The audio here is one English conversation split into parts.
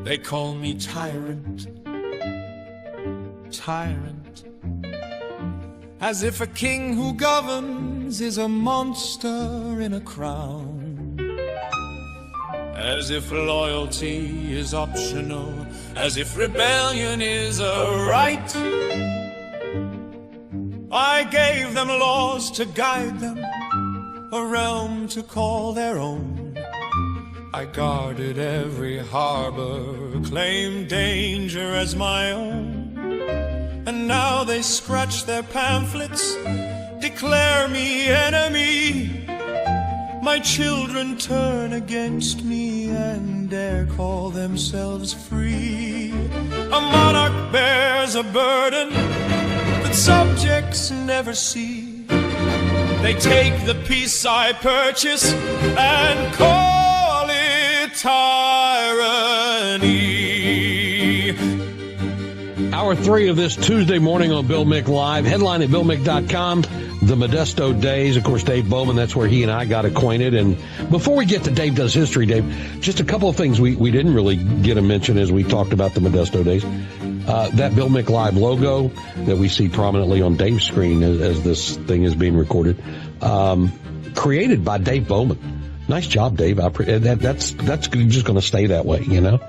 They call me tyrant, tyrant, as if a king who governs is a monster in a crown, as if loyalty is optional, as if rebellion is a right. I gave them laws to guide them, a realm to call their own. I guarded every harbor, claimed danger as my own. And now they scratch their pamphlets, declare me enemy. My children turn against me and dare call themselves free. A monarch bears a burden that subjects never see. They take the peace I purchase and call it tyranny. Hour 3 of this Tuesday morning on Bill Mick Live. Headline at BillMick.com. The Modesto Days. Of course, Dave Bowman, that's where he and I got acquainted. And before we get to Dave Does History, Dave, just a couple of things we didn't really get a mention as we talked about the Modesto Days. That Bill Mick Live logo that we see prominently on Dave's screen as this thing is being recorded, created by Dave Bowman. Nice job, Dave. That's just going to stay that way, you know?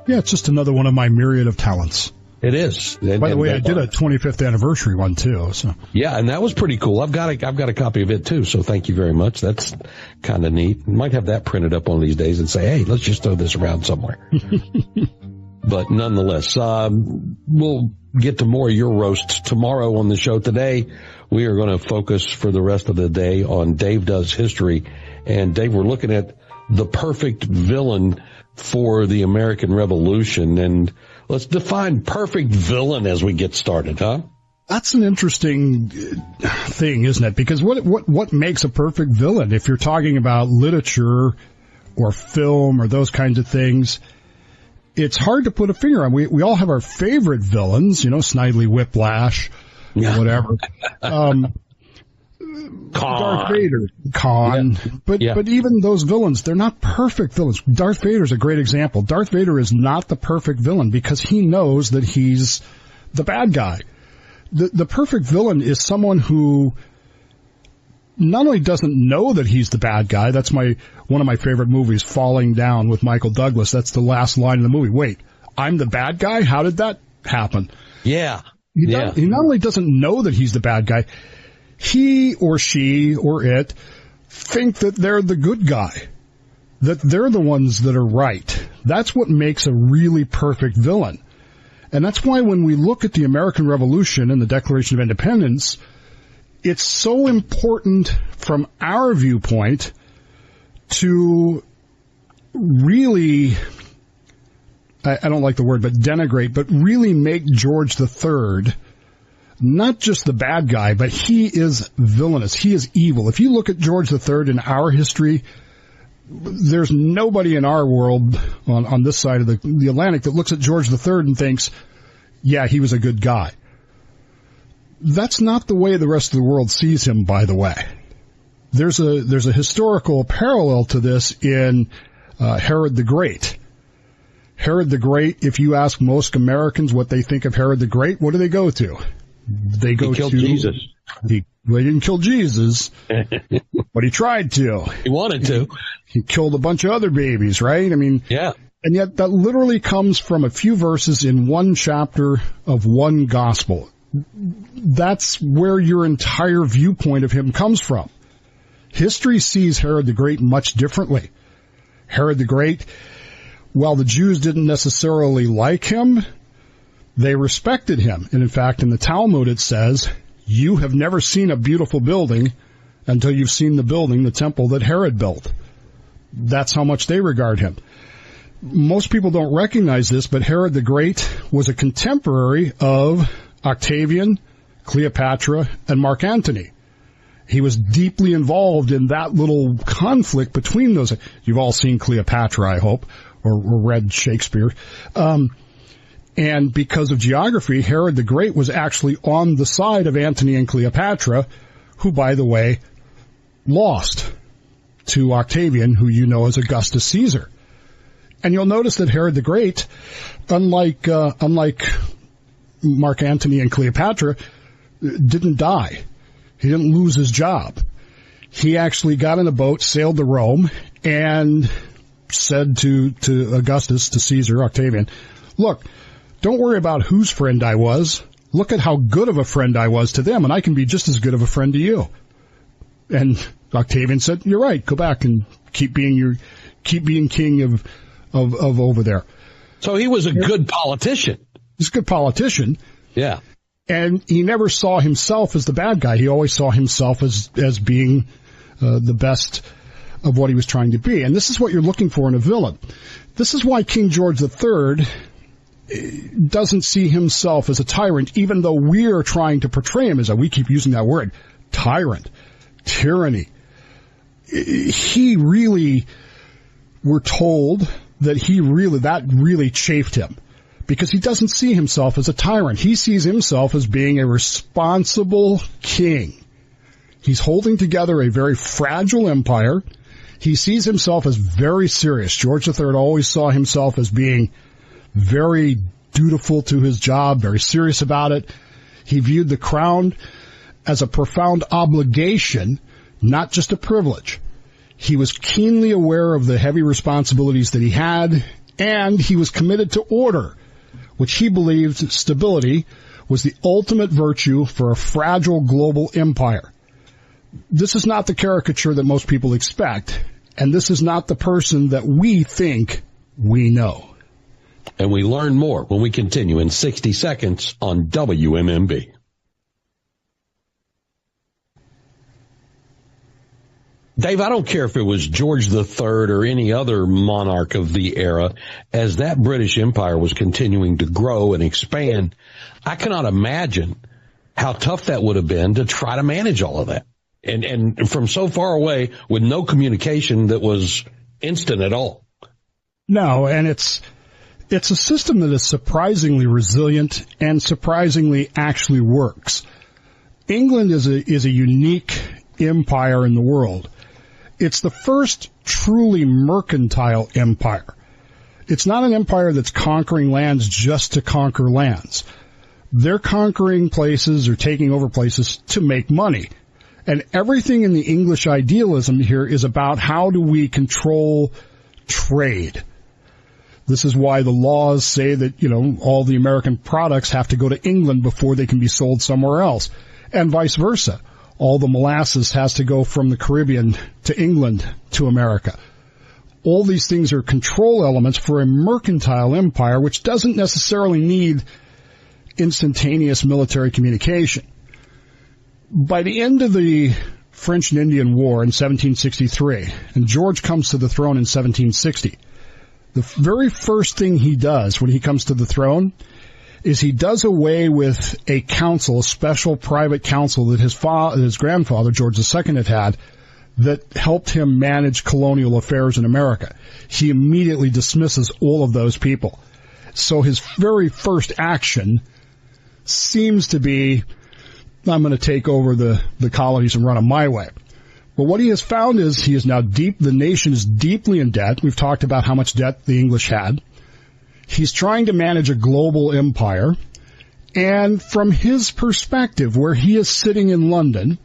Yeah, it's just another one of my myriad of talents. It is. By the way, I did a 25th anniversary one too. So yeah, and that was pretty cool. I've got a copy of it too. So thank you very much. That's kind of neat. Might have that printed up one of these days and say, hey, let's just throw this around somewhere. But nonetheless, we'll get to more of your roasts tomorrow on the show. Today, we are going to focus for the rest of the day on Dave Does History. And Dave, we're looking at the perfect villain for the American Revolution. And let's define perfect villain as we get started, huh? That's an interesting thing, isn't it? Because what makes a perfect villain? If you're talking about literature or film or those kinds of things, it's hard to put a finger on. We all have our favorite villains, Snidely Whiplash, or whatever. Darth Vader, Khan. Yeah. But even those villains, they're not perfect villains. Darth Vader's a great example. Darth Vader is not the perfect villain because he knows that he's the bad guy. The perfect villain is someone who not only doesn't know that he's the bad guy. That's one of my favorite movies, Falling Down with Michael Douglas. That's the last line in the movie. Wait, I'm the bad guy? How did that happen? Yeah. He not only doesn't know that he's the bad guy, he or she or it think that they're the good guy, that they're the ones that are right. That's what makes a really perfect villain. And that's why when we look at the American Revolution and the Declaration of Independence, it's so important from our viewpoint to really, I don't like the word, but denigrate, but really make George III not just the bad guy, but he is villainous. He is evil. If you look at George III in our history, there's nobody in our world on this side of the Atlantic that looks at George III and thinks, yeah, he was a good guy. That's not the way the rest of the world sees him, by the way. There's a historical parallel to this in Herod the Great. Herod the Great, if you ask most Americans what they think of Herod the Great, what do they go to? They go he killed to Jesus. He didn't kill Jesus, but he tried to. He wanted to. He killed a bunch of other babies, right? I mean, yeah. And yet that literally comes from a few verses in one chapter of one gospel. That's where your entire viewpoint of him comes from. History sees Herod the Great much differently. Herod the Great, while the Jews didn't necessarily like him, they respected him. And in fact, in the Talmud it says, you have never seen a beautiful building until you've seen the building, the temple that Herod built. That's how much they regard him. Most people don't recognize this, but Herod the Great was a contemporary of Octavian, Cleopatra, and Mark Antony. He was deeply involved in that little conflict between those. You've all seen Cleopatra, I hope, or read Shakespeare. And because of geography, Herod the Great was actually on the side of Antony and Cleopatra, who, by the way, lost. to Octavian, who you know as Augustus Caesar. And you'll notice that Herod the Great, unlike Mark Antony and Cleopatra, didn't die. He didn't lose his job. He actually got in a boat, sailed to Rome, and said to Augustus, to Caesar, Octavian, look, don't worry about whose friend I was. Look at how good of a friend I was to them, and I can be just as good of a friend to you. And Octavian said, you're right, go back and keep being king of over there. So he was a good politician. He's a good politician. Yeah. And he never saw himself as the bad guy. He always saw himself as being the best of what he was trying to be. And this is what you're looking for in a villain. This is why King George III doesn't see himself as a tyrant, even though we're trying to portray him as we keep using that word, tyrant, tyranny. He really, we're told that that really chafed him, because he doesn't see himself as a tyrant. He sees himself as being a responsible king. He's holding together a very fragile empire. He sees himself as very serious. George III always saw himself as being very dutiful to his job, very serious about it. He viewed the crown as a profound obligation, not just a privilege. He was keenly aware of the heavy responsibilities that he had, and he was committed to order, which he believed stability was the ultimate virtue for a fragile global empire. This is not the caricature that most people expect, and this is not the person that we think we know. And we learn more when we continue in 60 seconds on WMMB. Dave, I don't care if it was George III or any other monarch of the era, as that British Empire was continuing to grow and expand, I cannot imagine how tough that would have been to try to manage all of that. And from so far away with no communication that was instant at all. No, and it's a system that is surprisingly resilient and surprisingly actually works. England is a unique empire in the world. It's the first truly mercantile empire. It's not an empire that's conquering lands just to conquer lands. They're conquering places or taking over places to make money. And everything in the English idealism here is about how do we control trade. This is why the laws say that, all the American products have to go to England before they can be sold somewhere else, and vice versa. All the molasses has to go from the Caribbean to England to America. All these things are control elements for a mercantile empire, which doesn't necessarily need instantaneous military communication. By the end of the French and Indian War in 1763, and George comes to the throne in 1760, the very first thing he does when he comes to the throne is he does away with a council, a special private council that his grandfather, George II, had that helped him manage colonial affairs in America. He immediately dismisses all of those people. So his very first action seems to be, I'm going to take over the colonies and run them my way. But what he has found is he is now the nation is deeply in debt. We've talked about how much debt the English had. He's trying to manage a global empire. And from his perspective, where he is sitting in London,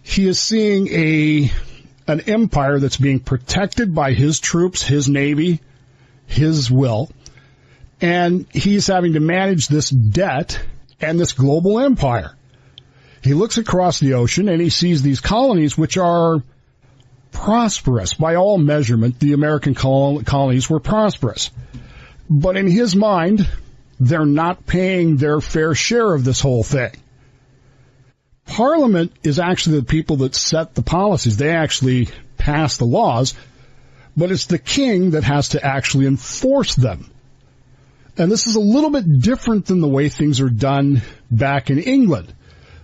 he is seeing an empire that's being protected by his troops, his navy, his will. And he's having to manage this debt and this global empire. He looks across the ocean and he sees these colonies which are prosperous. By all measurement, the American colonies were prosperous. But in his mind, they're not paying their fair share of this whole thing. Parliament is actually the people that set the policies. They actually pass the laws, but it's the king that has to actually enforce them. And this is a little bit different than the way things are done back in England.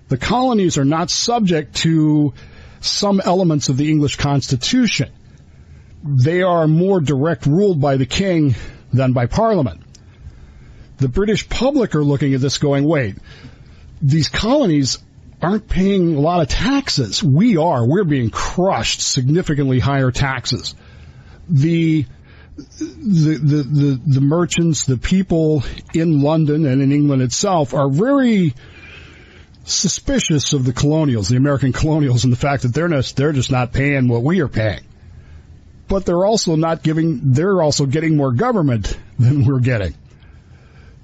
The colonies are not subject to some elements of the English Constitution. They are more direct ruled by the king than by Parliament. The British public are looking at this going, wait, these colonies aren't paying a lot of taxes. We are. We're being crushed, significantly higher taxes. The merchants, the people in London and in England itself are very suspicious of the colonials, the American colonials, and the fact that they're just not paying what we are paying. But they're also getting more government than we're getting.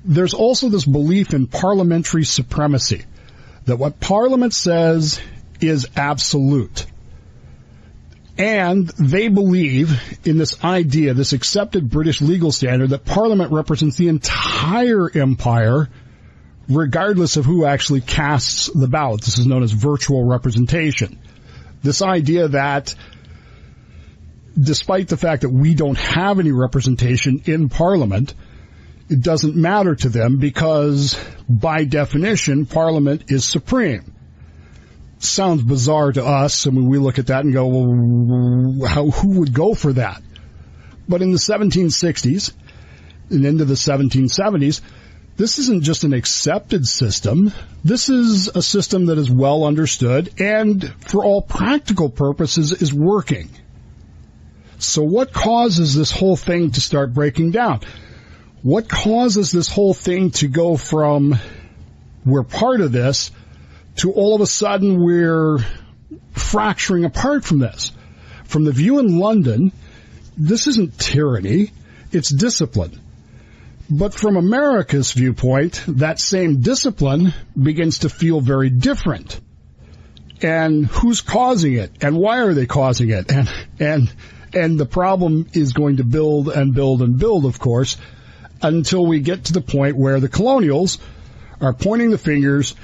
There's also this belief in parliamentary supremacy, that what Parliament says is absolute. And they believe in this idea, this accepted British legal standard, that Parliament represents the entire empire, regardless of who actually casts the ballot. This is known as virtual representation. This idea that despite the fact that we don't have any representation in Parliament, it doesn't matter to them because, by definition, Parliament is supreme. Sounds bizarre to us. I mean, we look at that and go, well, who would go for that? But in the 1760s and into the 1770s, this isn't just an accepted system. This is a system that is well understood and, for all practical purposes, is working. So what causes this whole thing to start breaking down? What causes this whole thing to go from we're part of this to all of a sudden we're fracturing apart from this? From the view in London, this isn't tyranny, it's discipline. But from America's viewpoint, that same discipline begins to feel very different. And who's causing it? And why are they causing it? And the problem is going to build and build and build, of course, until we get to the point where the colonials are pointing the fingers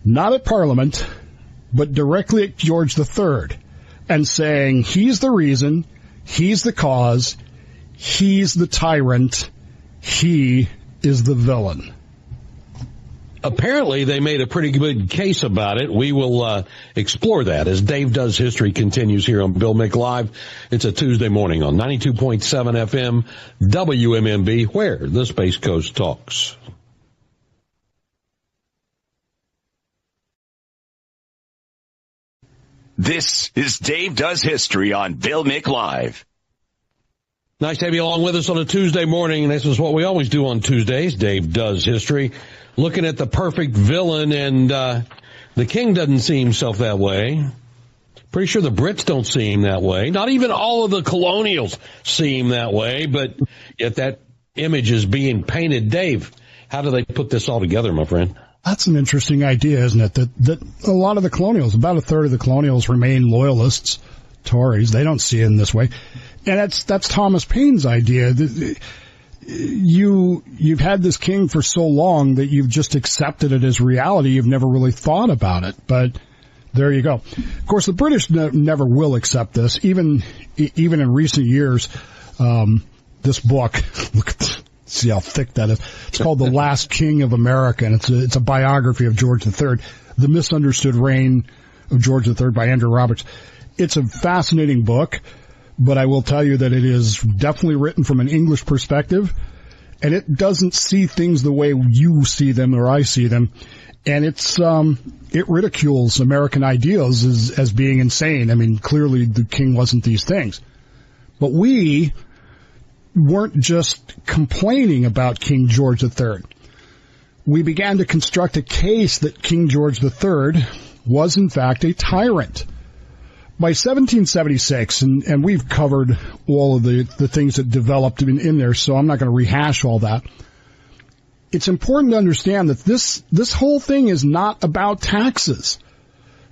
not at Parliament, but directly at George III and saying he's the reason, he's the cause, he's the tyrant, he is the villain. Apparently, they made a pretty good case about it. We will explore that as Dave Does History continues here on Bill Mick Live. It's a Tuesday morning on 92.7 FM WMMB, where the Space Coast talks. This is Dave Does History on Bill Mick Live. Nice to have you along with us on a Tuesday morning, and this is what we always do on Tuesdays. Dave Does History, looking at the perfect villain, and the king doesn't see himself that way. Pretty sure the Brits don't see him that way. Not even all of the colonials see him that way, but yet that image is being painted. Dave, how do they put this all together, my friend? That's an interesting idea, isn't it? That a lot of the colonials, about a third of the colonials, remain loyalists, Tories. They don't see it in this way. And that's Thomas Paine's idea. You've had this king for so long that you've just accepted it as reality. You've never really thought about it. But there you go. Of course, the British never will accept this. Even in recent years, this book, see how thick that is. It's called The Last King of America, and it's a biography of George III, The Misunderstood Reign of George III by Andrew Roberts. It's a fascinating book, but I will tell you that it is definitely written from an English perspective, and it doesn't see things the way you see them or I see them, and it ridicules American ideals as being insane. I mean, clearly the king wasn't these things. But we weren't just complaining about King George III. We began to construct a case that King George III was, in fact, a tyrant. By 1776, and we've covered all of the things that developed in there, so I'm not going to rehash all that. It's important to understand that this whole thing is not about taxes.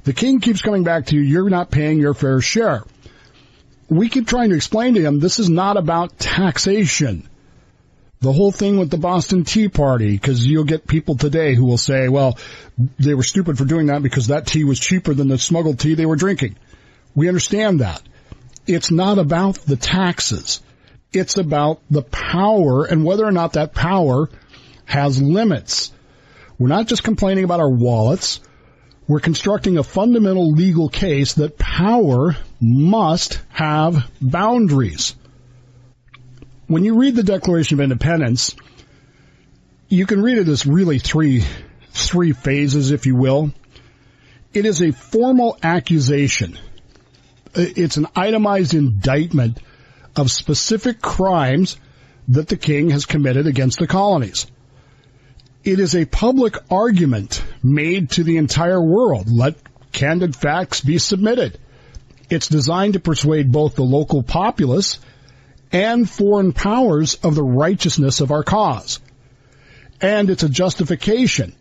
The king keeps coming back to you're not paying your fair share. We keep trying to explain to him this is not about taxation. The whole thing with the Boston Tea Party, because you'll get people today who will say, well, they were stupid for doing that because that tea was cheaper than the smuggled tea they were drinking. We understand that. It's not about the taxes. It's about the power and whether or not that power has limits. We're not just complaining about our wallets. We're constructing a fundamental legal case that power must have boundaries. When you read the Declaration of Independence, you can read it as really three phases, if you will. It is a formal accusation. It's an itemized indictment of specific crimes that the king has committed against the colonies. It is a public argument made to the entire world. Let candid facts be submitted. It's designed to persuade both the local populace and foreign powers of the righteousness of our cause. And it's a justification.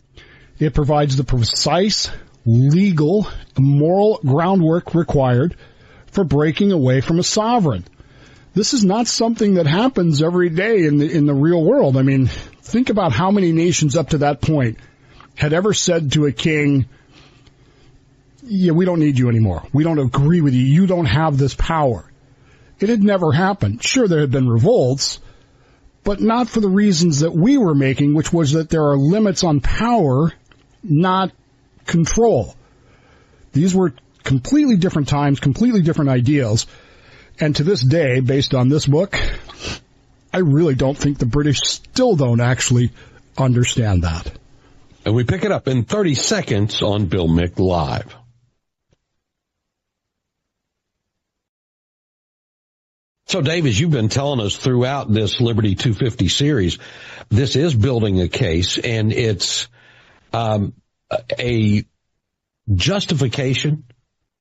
It provides the precise, legal, moral groundwork required for breaking away from a sovereign. This is not something that happens every day in the real world. I mean, think about how many nations up to that point had ever said to a king, yeah, we don't need you anymore. We don't agree with you. You don't have this power. It had never happened. Sure, there had been revolts, but not for the reasons that we were making, which was that there are limits on power, not control. These were completely different times, completely different ideals. And to this day, based on this book, I really don't think the British still don't actually understand that. And we pick it up in 30 seconds on Bill Mick Live. So, Dave, as you've been telling us throughout this Liberty 250 series, this is building a case, and it's a justification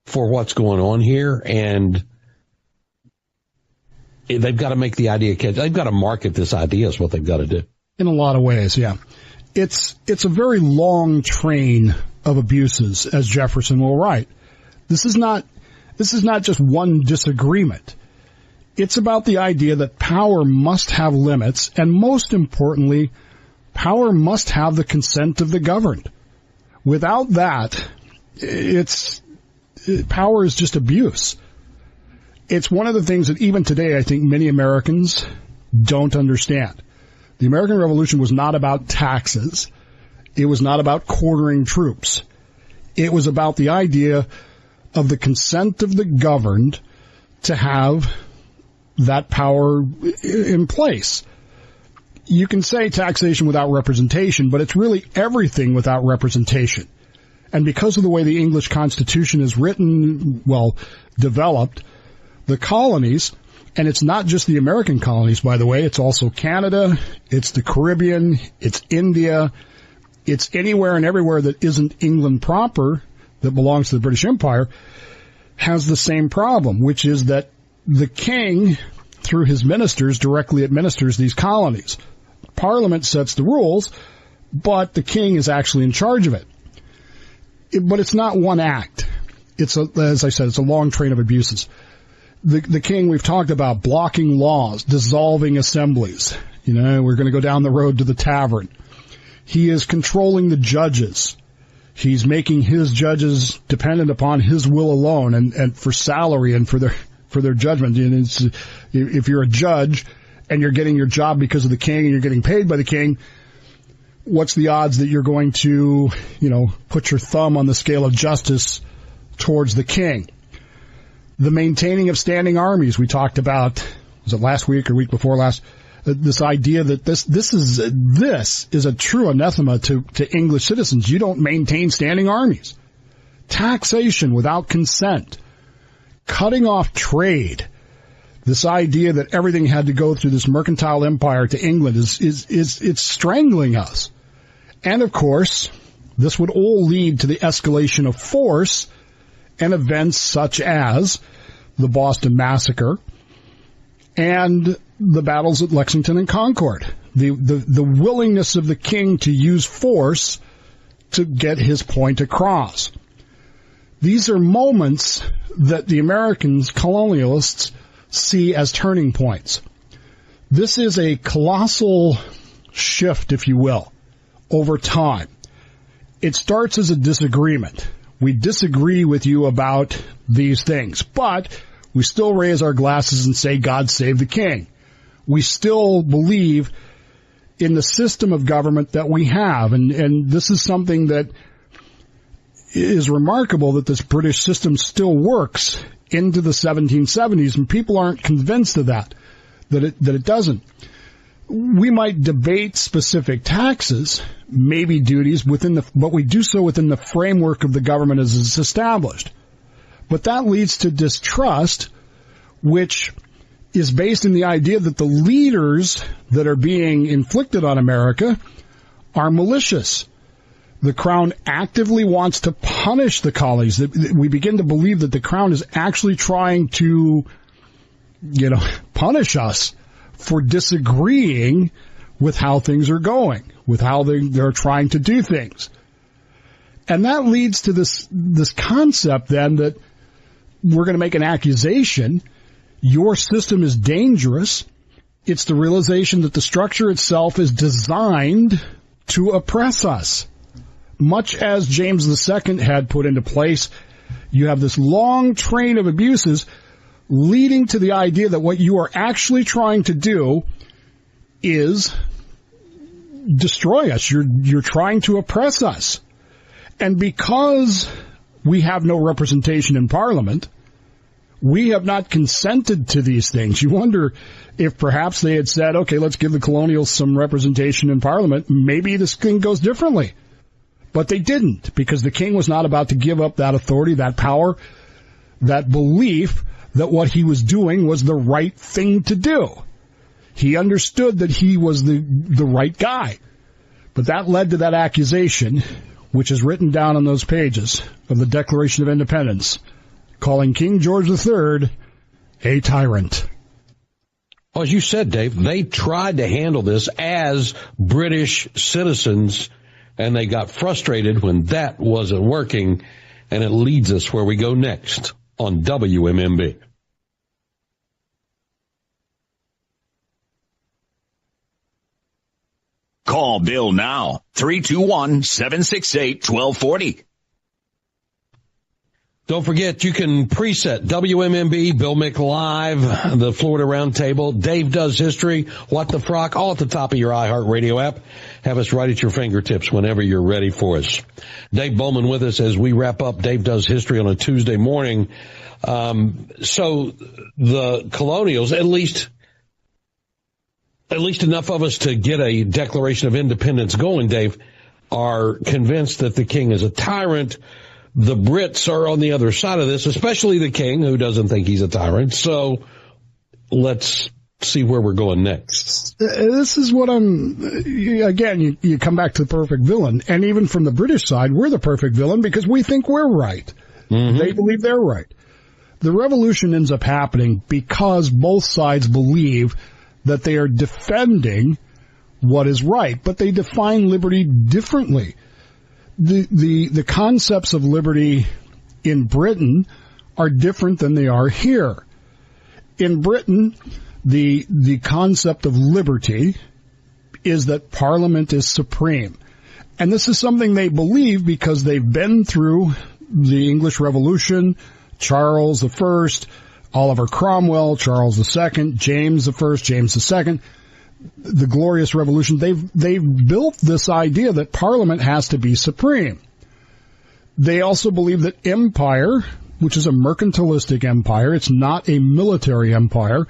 for what's going on here, and they've got to make the idea catch. They've got to market this idea is what they've got to do. In a lot of ways, yeah. It's a very long train of abuses, as Jefferson will write. This is not just one disagreement. It's about the idea that power must have limits, and most importantly, power must have the consent of the governed. Without that, power is just abuse. It's one of the things that even today I think many Americans don't understand. The American Revolution was not about taxes. It was not about quartering troops. It was about the idea of the consent of the governed to have that power in place. You can say taxation without representation, but it's really everything without representation. And because of the way the English Constitution is written, developed, the colonies, and it's not just the American colonies, by the way, it's also Canada, it's the Caribbean, it's India, it's anywhere and everywhere that isn't England proper, that belongs to the British Empire, has the same problem, which is that the king, through his ministers, directly administers these colonies. Parliament sets the rules, but the king is actually in charge of it. But it's not one act. As I said, it's a long train of abuses. The king, we've talked about blocking laws, dissolving assemblies. We're going to go down the road to the tavern. He is controlling the judges. He's making his judges dependent upon his will alone and for salary and for their judgment. And if you're a judge and you're getting your job because of the king and you're getting paid by the king, what's the odds that you're going to, put your thumb on the scale of justice towards the king? The maintaining of standing armies we talked about, was it last week or week before last? This idea that this is a true anathema to English citizens. You don't maintain standing armies. Taxation without consent. Cutting off trade. This idea that everything had to go through this mercantile empire to England it's strangling us. And of course, this would all lead to the escalation of force and events such as the Boston Massacre and the battles at Lexington and Concord. The willingness of the king to use force to get his point across. These are moments that the Americans, colonialists, see as turning points. This is a colossal shift, if you will, over time. It starts as a disagreement. We disagree with you about these things, but we still raise our glasses and say, God save the king. We still believe in the system of government that we have, and this is something that is remarkable, that this British system still works into the 1770s, and people aren't convinced of that it doesn't. we might debate specific taxes, maybe duties, but we do so within the framework of the government as it's established. But that leads to distrust, which is based in the idea that the leaders that are being inflicted on America are malicious. The Crown actively wants to punish the colonies. We begin to believe that the Crown is actually trying to, punish us for disagreeing with how things are going, with how they're trying to do things. And that leads to this concept then that we're going to make an accusation. Your system is dangerous. It's the realization that the structure itself is designed to oppress us. Much as James II had put into place, you have this long train of abuses leading to the idea that what you are actually trying to do is destroy us. You're trying to oppress us. And because we have no representation in Parliament, we have not consented to these things. You wonder if perhaps they had said, okay, let's give the colonials some representation in Parliament. Maybe this thing goes differently. But they didn't, because the king was not about to give up that authority, that power, that belief that what he was doing was the right thing to do. He understood that he was the right guy. But that led to that accusation, which is written down on those pages of the Declaration of Independence, calling King George III a tyrant. Well, as you said, Dave, they tried to handle this as British citizens, and they got frustrated when that wasn't working, and it leads us where we go next on WMMB. Call Bill now, 321-768-1240. Don't forget, you can preset WMMB, Bill Mick Live, the Florida Roundtable, Dave Does History, What the Frock, all at the top of your iHeartRadio app. Have us right at your fingertips whenever you're ready for us. Dave Bowman with us as we wrap up Dave Does History on a Tuesday morning. So the colonials, at least enough of us to get a Declaration of Independence going, Dave, are convinced that the king is a tyrant. The Brits are on the other side of this, especially the king, who doesn't think he's a tyrant. So let's see where we're going next. This is what again, you come back to the perfect villain. And even from the British side, we're the perfect villain because we think we're right. Mm-hmm. They believe they're right. The revolution ends up happening because both sides believe that they are defending what is right, but they define liberty differently. The concepts of liberty in Britain are different than they are here. In Britain, the concept of liberty is that Parliament is supreme. And this is something they believe because they've been through the English Revolution, Charles I, Oliver Cromwell, Charles II, James I, James II, the Glorious Revolution. They've built this idea that Parliament has to be supreme. They also believe that empire, which is a mercantilistic empire, it's not a military empire,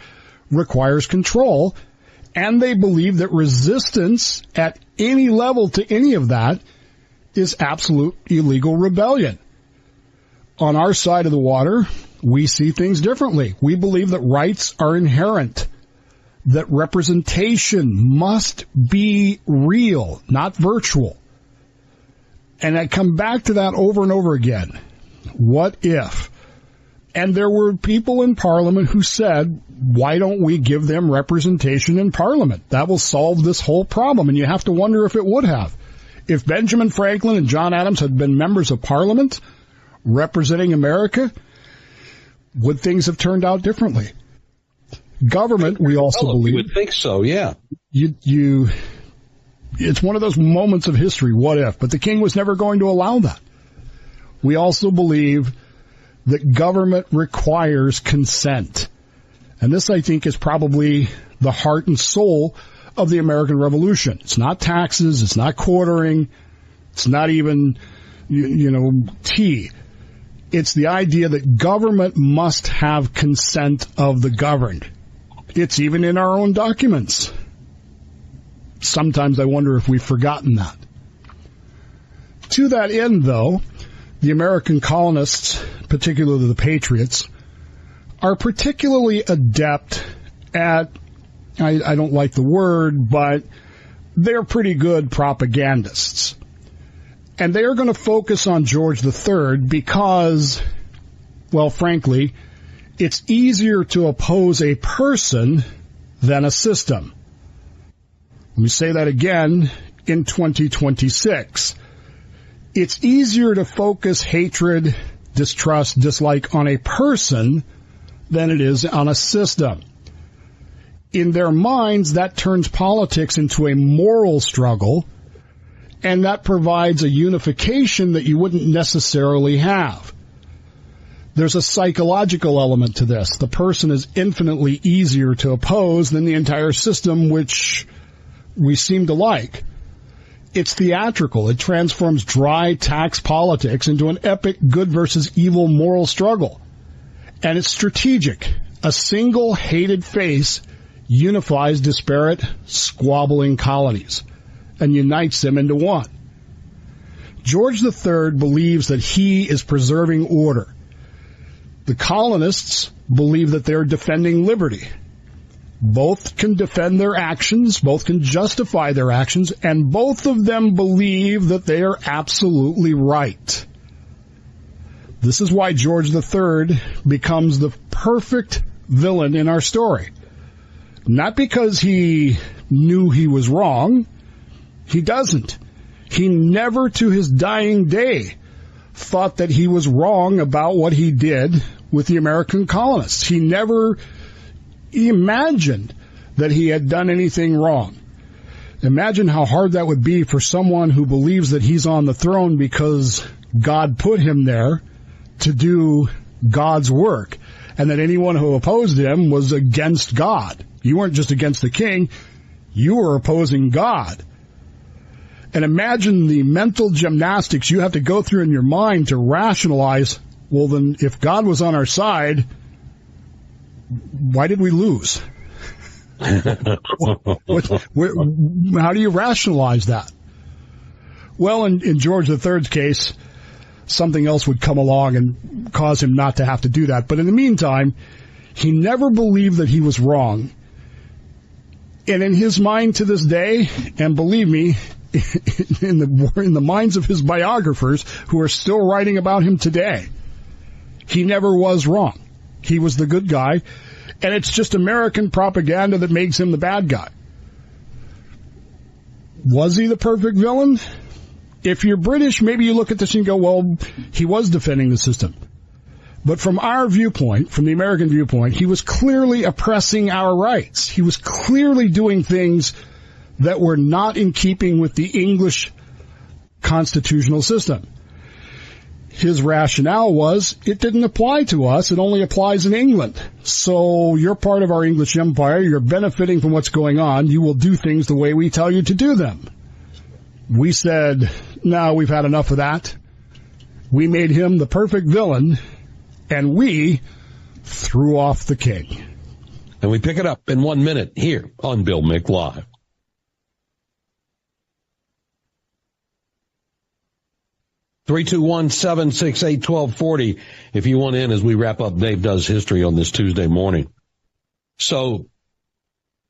requires control. And they believe that resistance at any level to any of that is absolute illegal rebellion. On our side of the water, we see things differently. We believe that rights are inherent, that representation must be real, not virtual. And I come back to that over and over again. What if? And there were people in Parliament who said, why don't we give them representation in Parliament? That will solve this whole problem. And you have to wonder if it would have. If Benjamin Franklin and John Adams had been members of Parliament representing America, would things have turned out differently? Government, we also believe. You would think so, yeah. It's one of those moments of history, what if? But the king was never going to allow that. We also believe that government requires consent. And this, I think, is probably the heart and soul of the American Revolution. It's not taxes, it's not quartering, it's not even, tea. It's the idea that government must have consent of the governed. It's even in our own documents. Sometimes I wonder if we've forgotten that. To that end, though, the American colonists, particularly the Patriots, are particularly adept at, I don't like the word, but they're pretty good propagandists. And they are going to focus on George III because, well, frankly, it's easier to oppose a person than a system. Let me say that again in 2026. It's easier to focus hatred, distrust, dislike on a person than it is on a system. In their minds, that turns politics into a moral struggle, and that provides a unification that you wouldn't necessarily have. There's a psychological element to this. The person is infinitely easier to oppose than the entire system, which we seem to like. It's theatrical. It transforms dry tax politics into an epic good versus evil moral struggle. And it's strategic. A single hated face unifies disparate, squabbling colonies and unites them into one. George III believes that he is preserving order. The colonists believe that they're defending liberty. Both can defend their actions, both can justify their actions, and both of them believe that they are absolutely right. This is why George III becomes the perfect villain in our story. Not because he knew he was wrong. He doesn't. He never, to his dying day, thought that he was wrong about what he did with the American colonists. He never imagined that he had done anything wrong. Imagine how hard that would be for someone who believes that he's on the throne because God put him there to do God's work, and that anyone who opposed him was against God. You weren't just against the king, you were opposing God. And imagine the mental gymnastics you have to go through in your mind to rationalize, well then, if God was on our side, why did we lose? How do you rationalize that? Well, in George III's case, something else would come along and cause him not to have to do that. But in the meantime, he never believed that he was wrong. And in his mind to this day, and believe me, in the minds of his biographers who are still writing about him today, he never was wrong. He was the good guy, and it's just American propaganda that makes him the bad guy. Was he the perfect villain? If you're British, maybe you look at this and go, well, he was defending the system. But from our viewpoint, from the American viewpoint, he was clearly oppressing our rights. He was clearly doing things that were not in keeping with the English constitutional system. His rationale was, it didn't apply to us, it only applies in England. So you're part of our English empire, you're benefiting from what's going on, you will do things the way we tell you to do them. We said, no, we've had enough of that. We made him the perfect villain, and we threw off the king. And we pick it up in 1 minute here on Bill Mick Live. Three, 321-768-1240 if you want in as we wrap up Dave Does History on this Tuesday morning. So,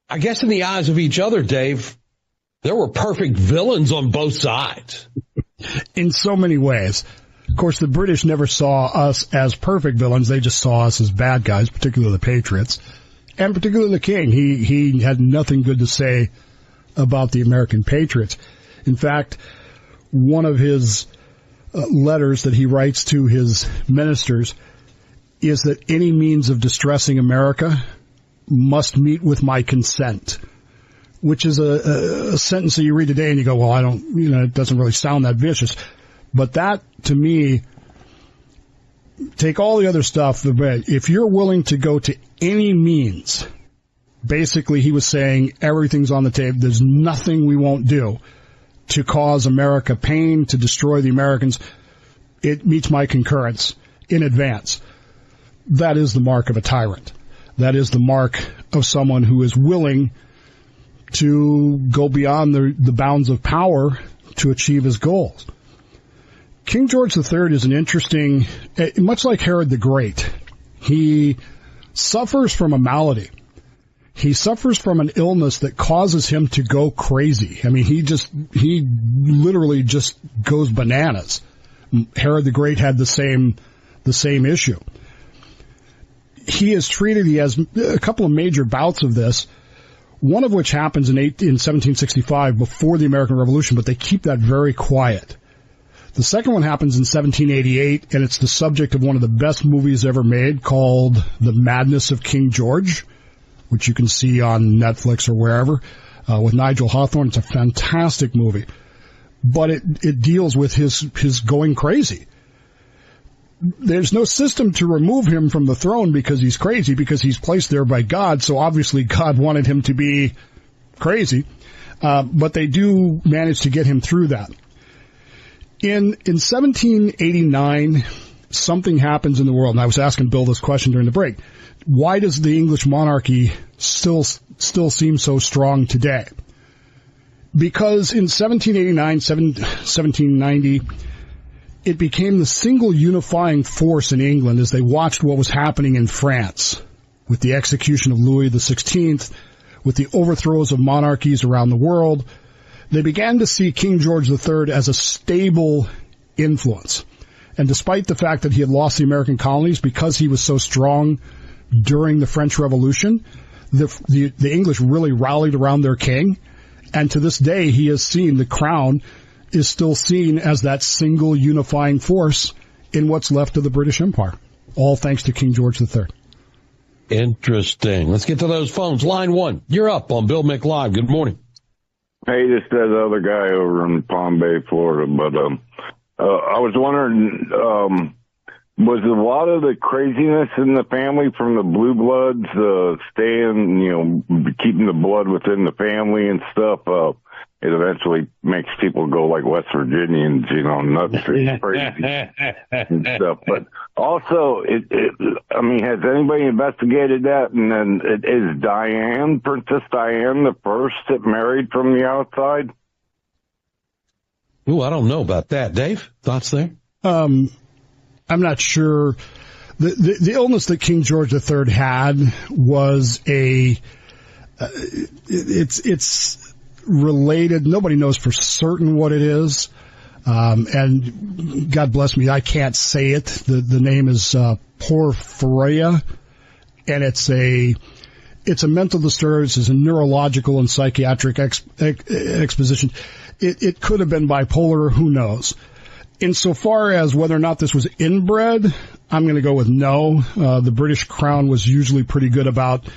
I guess in the eyes of each other, Dave, there were perfect villains on both sides. In so many ways. Of course, the British never saw us as perfect villains. They just saw us as bad guys, particularly the Patriots, and particularly the king. He had nothing good to say about the American Patriots. In fact, one of his letters that he writes to his ministers is that any means of distressing America must meet with my consent, which is a sentence that you read today and you go, well, it doesn't really sound that vicious. But that, to me, take all the other stuff, if you're willing to go to any means, basically he was saying everything's on the table, there's nothing we won't do to cause America pain, to destroy the Americans, it meets my concurrence in advance. That is the mark of a tyrant. That is the mark of someone who is willing to go beyond the bounds of power to achieve his goals. King George III is an interesting, much like Herod the Great, he suffers from a malady. He suffers from an illness that causes him to go crazy. I mean, he literally just goes bananas. Herod the Great had the same issue. He has a couple of major bouts of this, one of which happens in 1765 before the American Revolution, but they keep that very quiet. The second one happens in 1788, and it's the subject of one of the best movies ever made called The Madness of King George, which you can see on Netflix or wherever, with Nigel Hawthorne. It's a fantastic movie. But it deals with his going crazy. There's no system to remove him from the throne because he's crazy, because he's placed there by God, so obviously God wanted him to be crazy. But they do manage to get him through that. In 1789, something happens in the world, and I was asking Bill this question during the break. Why does the English monarchy still seem so strong today? Because in 1789, 1790, it became the single unifying force in England as they watched what was happening in France with the execution of Louis XVI, with the overthrows of monarchies around the world. They began to see King George III as a stable influence. And despite the fact that he had lost the American colonies, because he was so strong during the French Revolution, the English really rallied around their king. And to this day, he is seen, the crown is still seen as that single unifying force in what's left of the British Empire. All thanks to King George III. Interesting. Let's get to those phones. Line 1, you're up on Bill Mick Live. Good morning. Hey, this is the other guy over in Palm Bay, Florida. But I was wondering, was a lot of the craziness in the family from the blue bloods staying, keeping the blood within the family and stuff? It eventually makes people go like West Virginians, nuts and crazy and stuff. But also, has anybody investigated that? And then is Princess Diane, the first that married from the outside? Ooh, I don't know about that. Dave, thoughts there? I'm not sure. The illness that King George III had was it's related. Nobody knows for certain what it is. And God bless me, I can't say it. The name is porphyria, and it's a mental disturbance, it's a neurological and psychiatric exposition. It could have been bipolar, who knows? Insofar as whether or not this was inbred, I'm going to go with no. The British Crown was usually pretty good about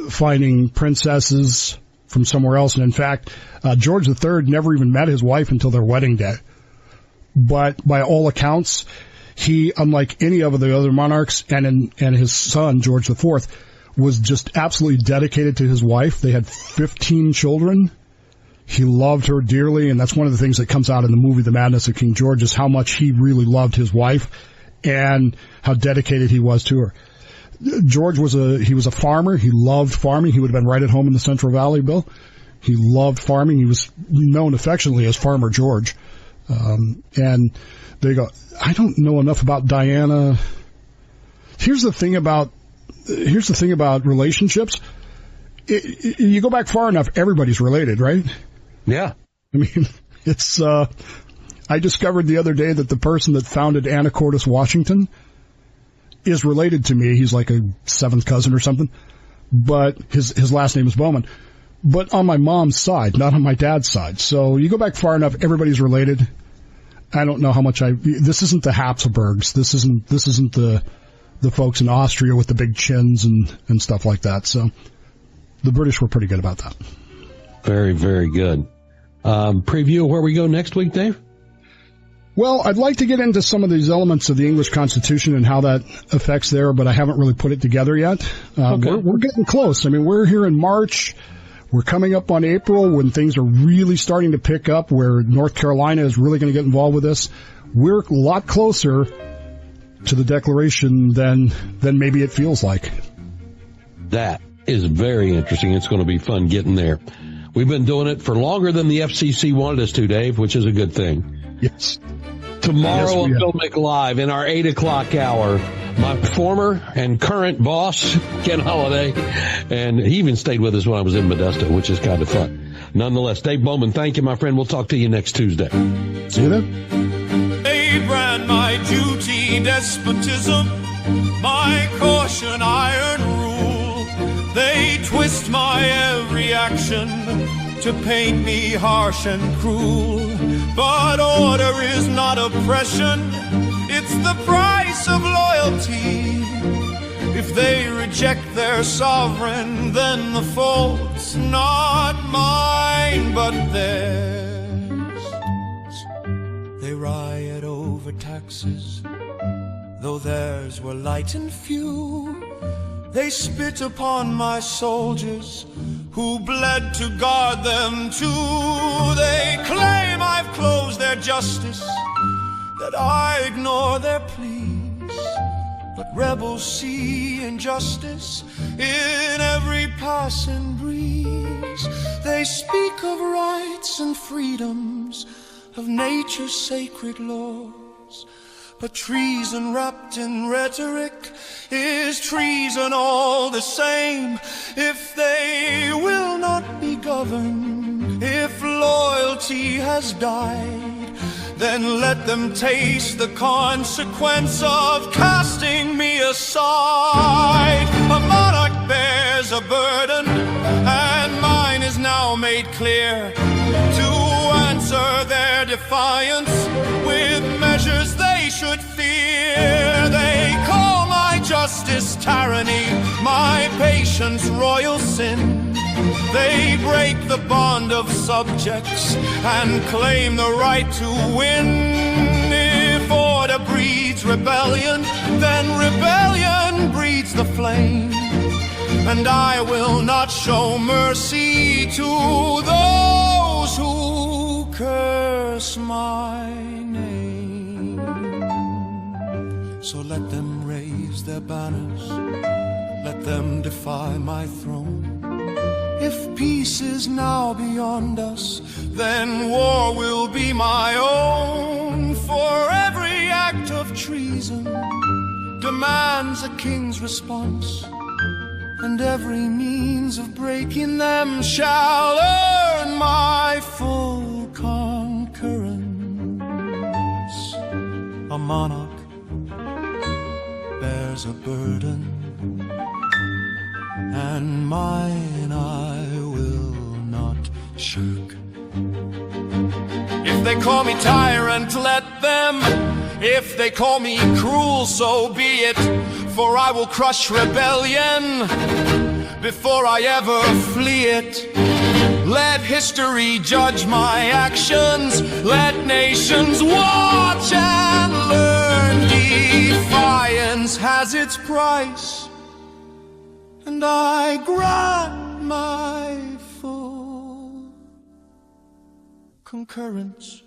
finding princesses from somewhere else. And in fact, George III never even met his wife until their wedding day. But by all accounts, he, unlike any of the other monarchs and his son, George IV, was just absolutely dedicated to his wife. They had 15 children. He loved her dearly, and that's one of the things that comes out in the movie The Madness of King George, is how much he really loved his wife and how dedicated he was to her. George was a farmer. He loved farming. He would have been right at home in the Central Valley, Bill. He loved farming. He was known affectionately as Farmer George. And there you go. I don't know enough about Diana. Here's the thing about relationships. You go back far enough, everybody's related, right? Yeah. I mean, it's, I discovered the other day that the person that founded Anacortes, Washington, is related to me. He's like a seventh cousin or something, but his last name is Bowman. But on my mom's side, not on my dad's side. So you go back far enough, everybody's related. I don't know how much this isn't the Habsburgs. This isn't the folks in Austria with the big chins and stuff like that. So the British were pretty good about that. Very, very good. Preview of where we go next week, Dave? Well, I'd like to get into some of these elements of the English Constitution and how that affects there, but I haven't really put it together yet. Okay. We're getting close. I mean, we're here in March. We're coming up on April when things are really starting to pick up, where North Carolina is really going to get involved with this. We're a lot closer to the Declaration than maybe it feels like. That is very interesting. It's going to be fun getting there. We've been doing it for longer than the FCC wanted us to, Dave, which is a good thing. Yes. Tomorrow on Filmic Live in our 8 o'clock hour, my former and current boss, Ken Holiday, and he even stayed with us when I was in Modesto, which is kind of fun. Nonetheless, Dave Bowman, thank you, my friend. We'll talk to you next Tuesday. See you then. They brand my duty despotism, my caution iron rule. They twist my every action to paint me harsh and cruel. But order is not oppression, it's the price of loyalty. If they reject their sovereign, then the fault's not mine, but theirs. They riot over taxes, though theirs were light and few. They spit upon my soldiers, who bled to guard them too. They claim I've closed their justice, that I ignore their pleas. But rebels see injustice in every passing breeze. They speak of rights and freedoms, of nature's sacred laws. But treason wrapped in rhetoric is treason all the same. If they will not be governed, if loyalty has died, then let them taste the consequence of casting me aside. A monarch bears a burden, and mine is now made clear, to answer their defiance with measures they should fear. They call my justice tyranny, my patience royal sin. They break the bond of subjects and claim the right to win. If order breeds rebellion, then rebellion breeds the flame. And I will not show mercy to those who curse my name. So let them raise their banners, let them defy my throne. If peace is now beyond us, then war will be my own. For every act of treason demands a king's response, and every means of breaking them shall earn my full concurrence. A monarch bears a burden, and mine I will not shirk. If they call me tyrant, let them. If they call me cruel, so be it. For I will crush rebellion before I ever flee it. Let history judge my actions. Let nations watch and learn. Defiance has its price, and I grant my full concurrence.